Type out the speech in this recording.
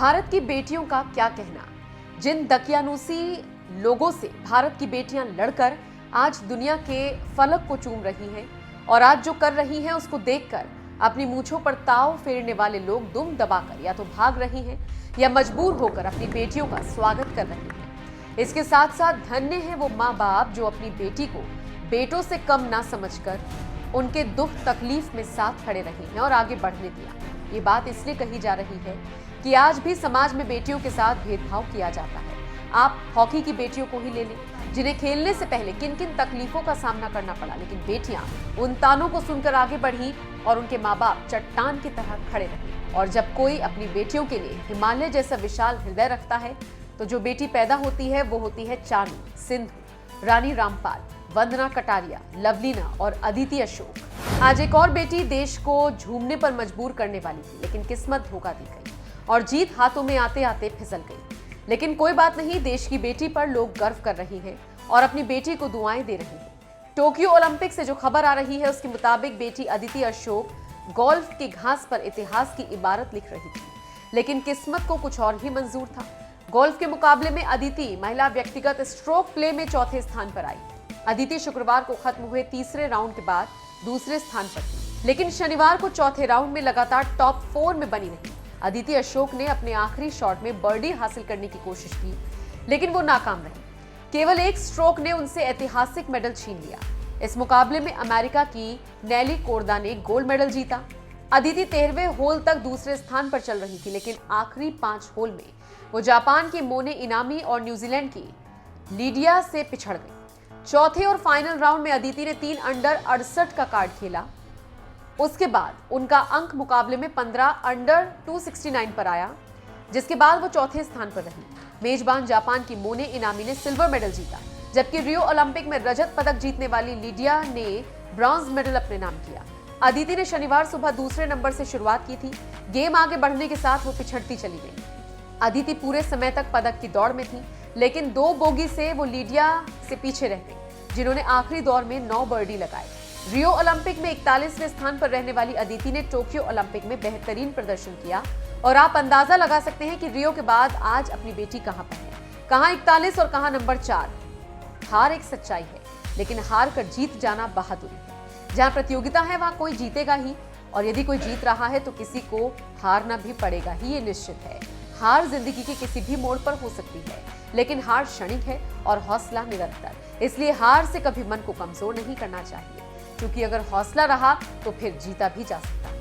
भारत की बेटियों का क्या कहना। जिन दकियानूसी लोगों से भारत की बेटियां लड़कर आज दुनिया के फलक को चूम रही हैं और आज जो कर रही हैं उसको देखकर अपनी मूंछों पर ताव फेरने वाले लोग दुम दबाकर या तो भाग रही हैं या मजबूर होकर अपनी बेटियों का स्वागत कर रही हैं। इसके साथ साथ धन्य है वो माँ बाप जो अपनी बेटी को बेटों से कम ना समझकर उनके दुख तकलीफ में साथ खड़े रहे हैं और आगे बढ़ने दिया। ये बात इसलिए कही जा रही है कि आज भी समाज में बेटियों के साथ भेदभाव किया जाता है। आप हॉकी की बेटियों को ही ले लें, जिन्हें खेलने से पहले किन किन तकलीफों का सामना करना पड़ा, लेकिन बेटियां उन तानों को सुनकर आगे बढ़ी और उनके माँ बाप चट्टान की तरह खड़े रहे। और जब कोई अपनी बेटियों के लिए हिमालय जैसा विशाल हृदय रखता है तो जो बेटी पैदा होती है वो होती है चानू, सिंधु, रानी रामपाल, वंदना कटारिया, लवलीना और अदिति अशोक। आज एक और बेटी देश को झूमने पर मजबूर करने वाली थी, लेकिन किस्मत धोखा दी गई और जीत हाथों में आते आते फिसल गई। लेकिन कोई बात नहीं, देश की बेटी पर लोग गर्व कर रही हैं और अपनी बेटी को दुआएं दे रही हैं। टोक्यो ओलंपिक से जो खबर आ रही है उसके मुताबिक बेटी अदिति अशोक गोल्फ की घास पर इतिहास की इबारत लिख रही थी, लेकिन किस्मत को कुछ और ही मंजूर था। गोल्फ के मुकाबले में अदिति महिला व्यक्तिगत स्ट्रोक प्ले में चौथे स्थान पर आई। अदिति शुक्रवार को खत्म हुए तीसरे राउंड के बाद दूसरे स्थान पर थी, लेकिन शनिवार को चौथे राउंड में लगातार टॉप 4 में बनी रही। अदिति अशोक ने अपने आखिरी शॉट में बर्डी हासिल करने की कोशिश की, लेकिन वो नाकाम रही। केवल एक स्ट्रोक ने उनसे ऐतिहासिक मेडल छीन लिया। इस मुकाबले में अमेरिका की नेली कोर्दा ने गोल्ड मेडल जीता। अदिति 13वें होल तक दूसरे स्थान पर चल रही थी, लेकिन आखिरी 5 होल में वो जापान की मोने इनामी और न्यूजीलैंड की लीडिया से पिछड़ गई। चौथे और फाइनल राउंड में अदिति ने 3 अंडर 68 का कार्ड खेला। उसके बाद उनका अंक मुकाबले में 15 अंडर 269 पर आया, जिसके बाद वो चौथे स्थान पर रही। मेजबान जापान की मोने इनामी ने सिल्वर मेडल जीता, जबकि रियो ओलंपिक में रजत पदक जीतने वाली लीडिया ने ब्रॉन्ज मेडल अपने नाम किया। अदिति ने शनिवार सुबह दूसरे नंबर से शुरुआत की थी। गेम आगे बढ़ने के साथ वो पिछड़ती चली गई। अदिति पूरे समय तक पदक की दौड़ में थी, लेकिन 2 बोगी से वो लीडिया से पीछे रह गई, जिन्होंने आखिरी दौर में 9 बर्डी लगाए। रियो ओलंपिक में 41वें स्थान पर रहने वाली अदिति ने टोक्यो ओलंपिक में बेहतरीन प्रदर्शन किया और आप अंदाजा लगा सकते हैं कि रियो के बाद आज अपनी बेटी कहां पर है, कहां 41 और कहां नंबर 4। हार एक सच्चाई है, लेकिन हार कर जीत जाना बहादुरी है। जहां प्रतियोगिता है वहां कोई जीतेगा ही, और यदि कोई जीत रहा है तो किसी को हारना भी पड़ेगा ही, ये निश्चित है। हार जिंदगी के किसी भी मोड़ पर हो सकती है, लेकिन हार क्षणिक है और हौसला निरंतर। इसलिए हार से कभी मन को कमजोर नहीं करना चाहिए, क्योंकि अगर हौसला रहा तो फिर जीता भी जा सकता है।